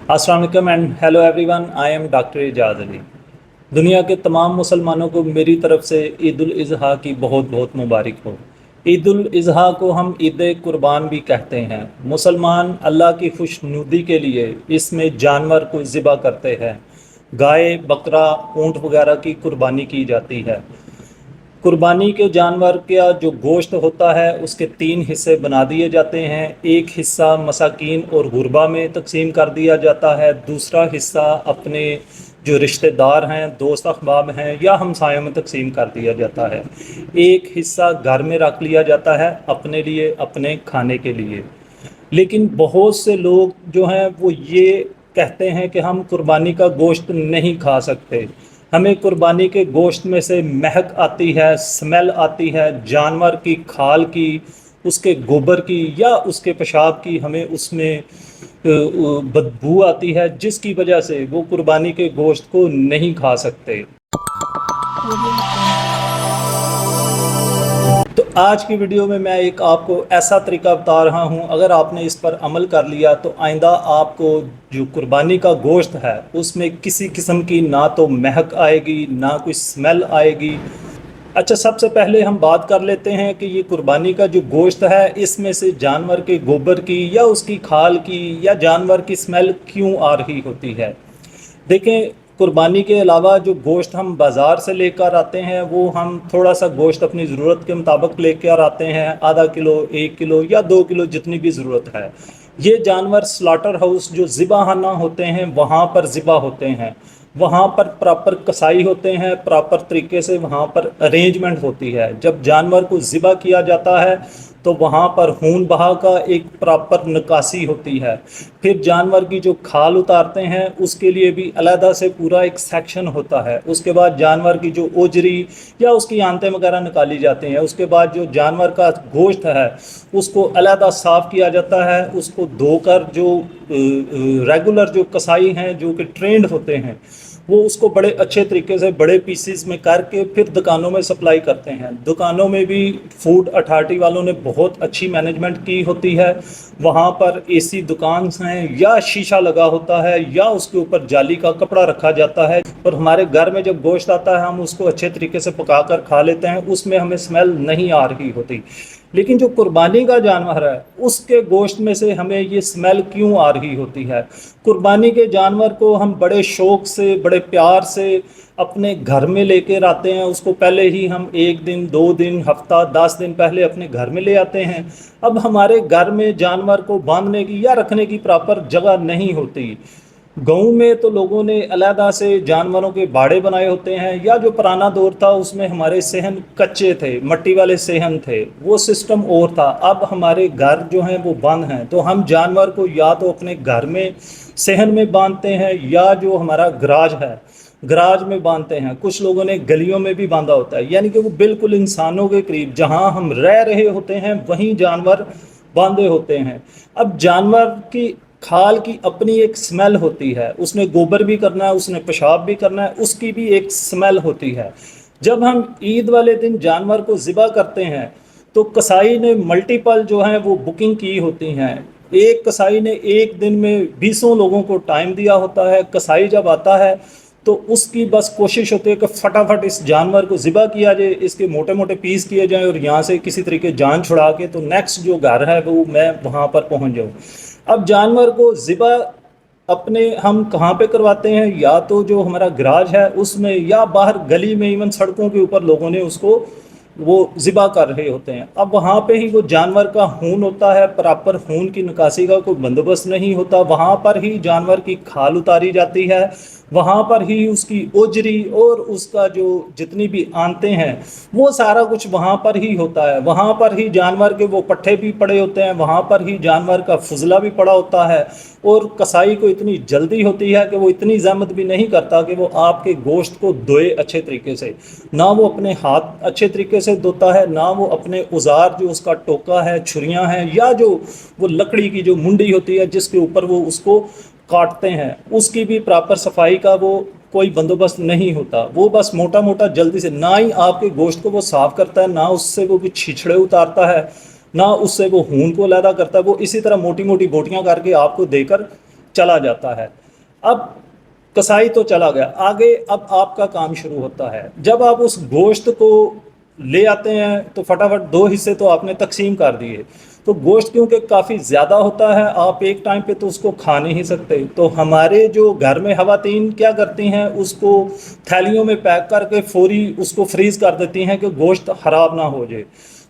अस्सलाम वालेकुम and hello everyone, I am doctor Ejaz Ali. दुनिया के तमाम मुसलमानों को मेरी तरफ से ईद उल अज़हा की बहुत बहुत मुबारक हो। ईद उल अज़हा को हम ईद कुर्बान भी कहते हैं। मुसलमान अल्लाह की खुशनुदी के लिए इसमें जानवर को ज़िबा करते हैं। गाय, बकरा, ऊँट वगैरह की कुर्बानी की जाती है। कुर्बानी के जानवर का जो गोश्त होता है उसके तीन हिस्से बना दिए जाते हैं। एक हिस्सा मसाकीन और गुरबा में तकसीम कर दिया जाता है, दूसरा हिस्सा अपने जो रिश्तेदार हैं, दोस्त अहबाब हैं या हमसायों में तकसीम कर दिया जाता है। एक हिस्सा घर में रख लिया जाता है अपने लिए, अपने खाने के लिए। लेकिन बहुत से लोग जो हैं वो ये कहते हैं कि हम कुर्बानी का गोश्त नहीं खा सकते, हमें कुर्बानी के गोश्त में से महक आती है, स्मेल आती है जानवर की खाल की, उसके गोबर की या उसके पेशाब की, हमें उसमें बदबू आती है, जिसकी वजह से वो कुर्बानी के गोश्त को नहीं खा सकते। तो आज की वीडियो में मैं एक आपको ऐसा तरीका बता रहा हूं, अगर आपने इस पर अमल कर लिया तो आइंदा आपको जो कुर्बानी का गोश्त है उसमें किसी किस्म की ना तो महक आएगी, ना कोई स्मेल आएगी। अच्छा, सबसे पहले हम बात कर लेते हैं कि ये कुर्बानी का जो गोश्त है इसमें से जानवर के गोबर की या उसकी खाल की या जानवर की स्मेल क्यों आ रही होती है। देखें, कुर्बानी के अलावा जो गोश्त हम बाज़ार से लेकर आते हैं वो हम थोड़ा सा गोश्त अपनी ज़रूरत के मुताबिक लेकर आते हैं, आधा किलो, 1 किलो या 2 किलो, जितनी भी ज़रूरत है। ये जानवर स्लाटर हाउस जो ज़िबाखाना होते हैं वहाँ पर ज़िबा होते हैं, वहाँ पर प्रॉपर कसाई होते हैं, प्रॉपर तरीके से वहाँ पर अरेंजमेंट होती है। जब जानवर को ज़िबा किया जाता है तो वहाँ पर खून बहा का एक प्रॉपर निकासी होती है। फिर जानवर की जो खाल उतारते हैं उसके लिए भी अलहदा से पूरा एक सेक्शन होता है। उसके बाद जानवर की जो ओजरी या उसकी आंतें वगैरह निकाली जाती हैं। उसके बाद जो जानवर का गोश्त है उसको अलहदा साफ़ किया जाता है। उसको धोकर जो रेगुलर जो कसाई हैं जो कि ट्रेंड होते हैं वो उसको बड़े अच्छे तरीके से बड़े पीसीज में करके फिर दुकानों में सप्लाई करते हैं। दुकानों में भी फूड अथॉरिटी वालों ने बहुत अच्छी मैनेजमेंट की होती है। वहाँ पर एसी दुकान हैं या शीशा लगा होता है या उसके ऊपर जाली का कपड़ा रखा जाता है। और हमारे घर में जब गोश्त आता है हम उसको अच्छे तरीके से पका कर खा लेते हैं, उसमें हमें स्मेल नहीं आ रही होती। लेकिन जो कुर्बानी का जानवर है उसके गोश्त में से हमें ये स्मेल क्यों आ रही होती है। कुर्बानी के जानवर को हम बड़े शौक़ से, बड़े प्यार से अपने घर में लेकर आते हैं। उसको पहले ही हम 1 दिन, 2 दिन, हफ्ता, 10 दिन पहले अपने घर में ले आते हैं। अब हमारे घर में जानवर को बांधने की या रखने की प्रॉपर जगह नहीं होती। गाँव में तो लोगों ने अलहदा से जानवरों के बाड़े बनाए होते हैं, या जो पुराना दौर था उसमें हमारे सेहन कच्चे थे, मट्टी वाले सेहन थे, वो सिस्टम और था। अब हमारे घर जो हैं वो बंद हैं, तो हम जानवर को या तो अपने घर में सेहन में बांधते हैं या जो हमारा गराज है गराज में बांधते हैं। कुछ लोगों ने गलियों में भी बांधा होता है, यानी कि वो बिल्कुल इंसानों के करीब जहाँ हम रह रहे होते हैं वहीं जानवर बांधे होते हैं। अब जानवर की खाल की अपनी एक स्मेल होती है, उसने गोबर भी करना है, उसने पेशाब भी करना है, उसकी भी एक स्मेल होती है। जब हम ईद वाले दिन जानवर को ज़िबा करते हैं तो कसाई ने मल्टीपल जो हैं वो बुकिंग की होती हैं। एक कसाई ने एक दिन में 20 लोगों को टाइम दिया होता है। कसाई जब आता है तो उसकी बस कोशिश होती है कि फटाफट इस जानवर को ज़िबा किया जाए, इसके मोटे मोटे पीस किए जाएं और यहाँ से किसी तरीके जान छुड़ा के तो नेक्स्ट जो घर है वो मैं वहाँ पर पहुँच जाऊँ। अब जानवर को ज़िबा अपने हम कहाँ पे करवाते हैं, या तो जो हमारा गराज है उसमें, या बाहर गली में, इवन सड़कों के ऊपर लोगों ने उसको वो ज़िबा कर रहे होते हैं। अब वहाँ पे ही वो जानवर का खून होता है, प्रॉपर खून की निकासी का कोई बंदोबस्त नहीं होता। वहाँ पर ही जानवर की खाल उतारी जाती है, वहाँ पर ही उसकी ओजरी और उसका जो जितनी भी आंतें हैं वो सारा कुछ वहाँ पर ही होता है। वहाँ पर ही जानवर के वो पट्ठे भी पड़े होते हैं, वहाँ पर ही जानवर का फुजला भी पड़ा होता है। और कसाई को इतनी जल्दी होती है कि वो इतनी ज़हमत भी नहीं करता कि वो आपके गोश्त को धोए अच्छे तरीके से। ना वो अपने हाथ अच्छे तरीके से धोता है, ना वो अपने औजार जो उसका टोका है, छुरियाँ हैं, या जो वो लकड़ी की जो मुंडी होती है जिसके ऊपर वो उसको काटते हैं, उसकी भी प्रॉपर सफाई का वो कोई बंदोबस्त नहीं होता। वो बस मोटा मोटा जल्दी से, ना ही आपके गोश्त को वो साफ़ करता है, ना उससे वो भी छिछड़े उतारता है, ना उससे वो खून को अलहदा करता है। वो इसी तरह मोटी मोटी बोटियां करके आपको देकर چلا جاتا ہے۔ اب کسائی تو چلا گیا، آگے اب آپ کا کام شروع ہوتا ہے۔ جب آپ اس گوشت کو لے آتے ہیں تو فٹافٹ 2 حصے تو آپ نے تقسیم کر دیے، تو گوشت کیونکہ کافی زیادہ ہوتا ہے، آپ ایک ٹائم پہ تو اس کو کھا نہیں سکتے، تو ہمارے جو گھر میں خواتین کیا کرتی ہیں، اس کو تھیلیوں میں پیک کر کے فوری اس کو فریز کر دیتی ہیں کہ گوشت خراب نہ ہو جائے۔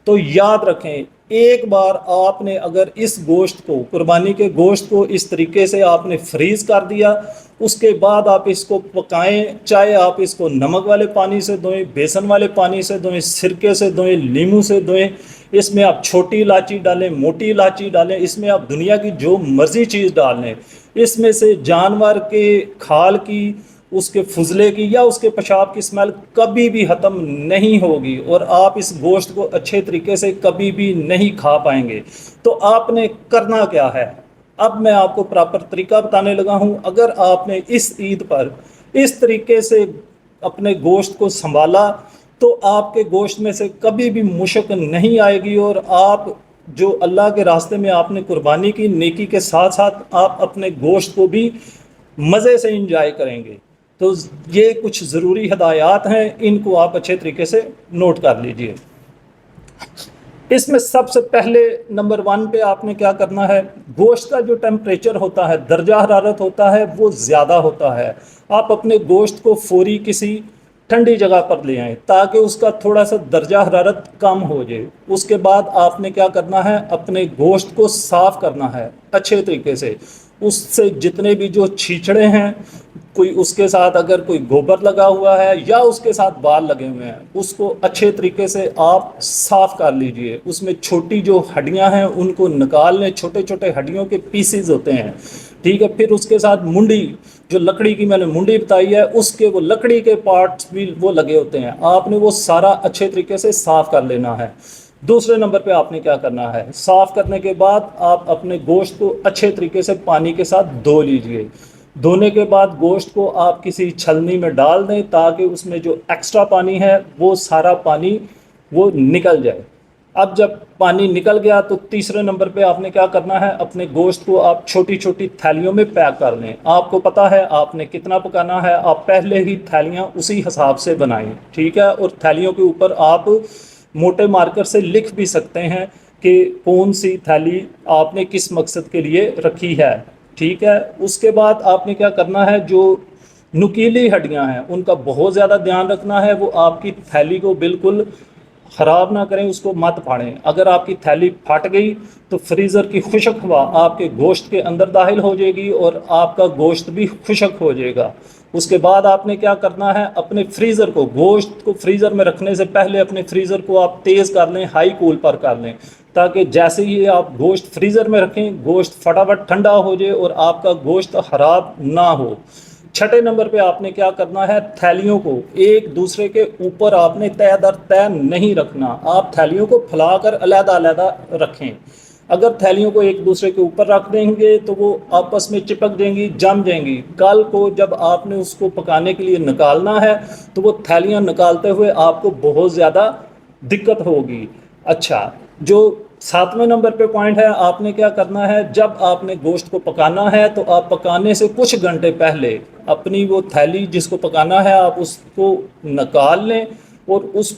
تو یاد رکھیں، ایک بار آپ نے اگر اس گوشت کو، قربانی کے گوشت کو اس طریقے سے آپ نے فریز کر دیا، اس کے بعد آپ اس کو پکائیں، چاہے آپ اس کو نمک والے پانی سے دھوئیں، بیسن والے پانی سے دھوئیں، سرکے سے دھوئیں، لیموں سے دھوئیں، اس میں آپ چھوٹی الائچی ڈالیں، موٹی الائچی ڈالیں، اس میں آپ دنیا کی جو مرضی چیز ڈال لیں، اس میں سے جانور کے کھال کی، اس کے فضلے کی یا اس کے پیشاب کی اسمیل کبھی بھی ختم نہیں ہوگی، اور آپ اس گوشت کو اچھے طریقے سے کبھی بھی نہیں کھا پائیں گے۔ تو آپ نے کرنا کیا ہے، اب میں آپ کو پراپر طریقہ بتانے لگا ہوں۔ اگر آپ نے اس عید پر اس طریقے سے اپنے گوشت کو سنبھالا تو آپ کے گوشت میں سے کبھی بھی مشک نہیں آئے گی، اور آپ جو اللہ کے راستے میں آپ نے قربانی کی، نیکی کے ساتھ ساتھ آپ اپنے گوشت کو بھی مزے سے انجوائے کریں گے۔ تو یہ کچھ ضروری ہدایات ہیں، ان کو آپ اچھے طریقے سے نوٹ کر لیجئے۔ اس میں سب سے پہلے نمبر 1 پہ آپ نے کیا کرنا ہے، گوشت کا جو ٹیمپریچر ہوتا ہے، درجہ حرارت ہوتا ہے، وہ زیادہ ہوتا ہے۔ آپ اپنے گوشت کو فوری کسی ٹھنڈی جگہ پر لے آئیں تاکہ اس کا تھوڑا سا درجہ حرارت کم ہو جائے۔ اس کے بعد آپ نے کیا کرنا ہے، اپنے گوشت کو صاف کرنا ہے اچھے طریقے سے، اس سے جتنے بھی جو چھیچڑے ہیں، کوئی اس کے ساتھ اگر کوئی گوبر لگا ہوا ہے یا اس کے ساتھ بال لگے ہوئے ہیں، اس کو اچھے طریقے سے آپ صاف کر لیجئے۔ اس میں چھوٹی جو ہڈیاں ہیں ان کو نکال لیں، چھوٹے چھوٹے ہڈیوں کے پیسز ہوتے ہیں، ٹھیک ہے۔ پھر اس کے ساتھ منڈی، جو لکڑی کی میں نے منڈی بتائی ہے، اس کے وہ لکڑی کے پارٹس بھی وہ لگے ہوتے ہیں، آپ نے وہ سارا اچھے طریقے سے صاف کر لینا ہے۔ دوسرے نمبر پہ آپ نے کیا کرنا ہے، صاف کرنے کے بعد آپ اپنے گوشت کو اچھے طریقے سے پانی کے ساتھ دھو لیجئے۔ دھونے کے بعد گوشت کو آپ کسی چھلنی میں ڈال دیں تاکہ اس میں جو ایکسٹرا پانی ہے وہ سارا پانی وہ نکل جائے۔ اب جب پانی نکل گیا تو تیسرے نمبر پہ آپ نے کیا کرنا ہے، اپنے گوشت کو آپ چھوٹی چھوٹی تھیلیوں میں پیک کر لیں۔ آپ کو پتہ ہے آپ نے کتنا پکانا ہے، آپ پہلے ہی تھیلیاں اسی حساب سے بنائیں، ٹھیک ہے۔ اور تھیلیوں کے اوپر آپ موٹے مارکر سے لکھ بھی سکتے ہیں کہ کون سی تھیلی آپ نے کس مقصد کے لیے رکھی ہے، ٹھیک ہے۔ اس کے بعد آپ نے کیا کرنا ہے، جو نکیلی ہڈیاں ہیں ان کا بہت زیادہ دھیان رکھنا ہے، وہ آپ کی تھیلی کو بالکل خراب نہ کریں، اس کو مت پھاڑیں۔ اگر آپ کی تھیلی پھٹ گئی تو فریزر کی خشک ہوا آپ کے گوشت کے اندر داخل ہو جائے گی اور آپ کا گوشت بھی خشک ہو جائے گا۔ اس کے بعد آپ نے کیا کرنا ہے، اپنے فریزر کو، گوشت کو فریزر میں رکھنے سے پہلے اپنے فریزر کو آپ تیز کر لیں، ہائی کول پر کر لیں، تاکہ جیسے ہی آپ گوشت فریزر میں رکھیں گوشت فٹافٹ ٹھنڈا ہو جائے اور آپ کا گوشت خراب نہ ہو۔ چھٹے نمبر پہ آپ نے کیا کرنا ہے، تھیلیوں کو ایک دوسرے کے اوپر آپ نے تہ در تہ نہیں رکھنا، آپ تھیلیوں کو پھیلا کر علیحدہ علیحدہ رکھیں۔ اگر تھیلیوں کو ایک دوسرے کے اوپر رکھ دیں گے تو وہ آپس میں چپک جائیں گی، جم جائیں گی۔ کل کو جب آپ نے اس کو پکانے کے لیے نکالنا ہے تو وہ تھیلیاں نکالتے ہوئے آپ کو بہت زیادہ دقت ہوگی۔ اچھا، جو 7ویں نمبر پہ پوائنٹ ہے، آپ نے کیا کرنا ہے، جب آپ نے گوشت کو پکانا ہے تو آپ پکانے سے کچھ گھنٹے پہلے اپنی وہ تھیلی جس کو پکانا ہے آپ اس کو نکال لیں اور اس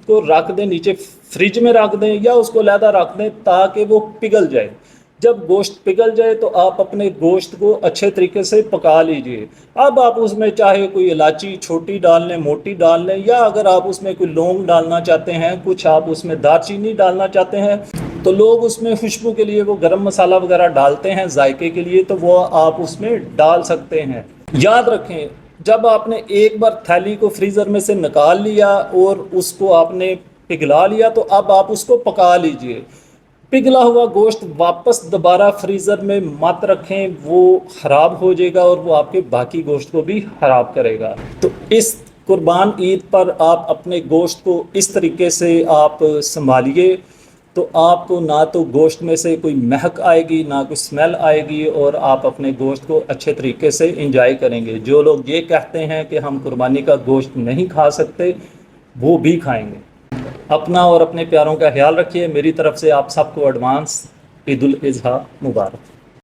کو رکھ دیں نیچے، فریج میں رکھ دیں یا اس کو علیحدہ رکھ دیں تاکہ وہ پگھل جائے۔ جب گوشت پگھل جائے تو آپ اپنے گوشت کو اچھے طریقے سے پکا لیجئے۔ اب آپ اس میں چاہے کوئی الائچی چھوٹی ڈال لیں، موٹی ڈال لیں، یا اگر آپ اس میں کوئی لونگ ڈالنا چاہتے ہیں، کچھ آپ اس میں دار چینی ڈالنا چاہتے ہیں تو لوگ اس میں خوشبو کے لیے وہ گرم مسالہ وغیرہ ڈالتے ہیں ذائقے کے لیے، تو وہ آپ اس میں ڈال سکتے ہیں۔ یاد رکھیں، جب آپ نے ایک بار تھیلی کو فریزر میں سے نکال لیا اور اس کو آپ نے پگھلا لیا تو اب آپ اس کو پکا لیجئے۔ پگھلا ہوا گوشت واپس دوبارہ فریزر میں مت رکھیں، وہ خراب ہو جائے گا اور وہ آپ کے باقی گوشت کو بھی خراب کرے گا۔ تو اس قربان عید پر آپ اپنے گوشت کو اس طریقے سے آپ سنبھالیے تو آپ کو نہ تو گوشت میں سے کوئی مہک آئے گی، نہ کوئی سمیل آئے گی، اور آپ اپنے گوشت کو اچھے طریقے سے انجوائے کریں گے۔ جو لوگ یہ کہتے ہیں کہ ہم قربانی کا گوشت نہیں کھا سکتے، وہ بھی کھائیں گے۔ اپنا اور اپنے پیاروں کا خیال رکھیے۔ میری طرف سے آپ سب کو ایڈوانس عید الاضحیٰ مبارک۔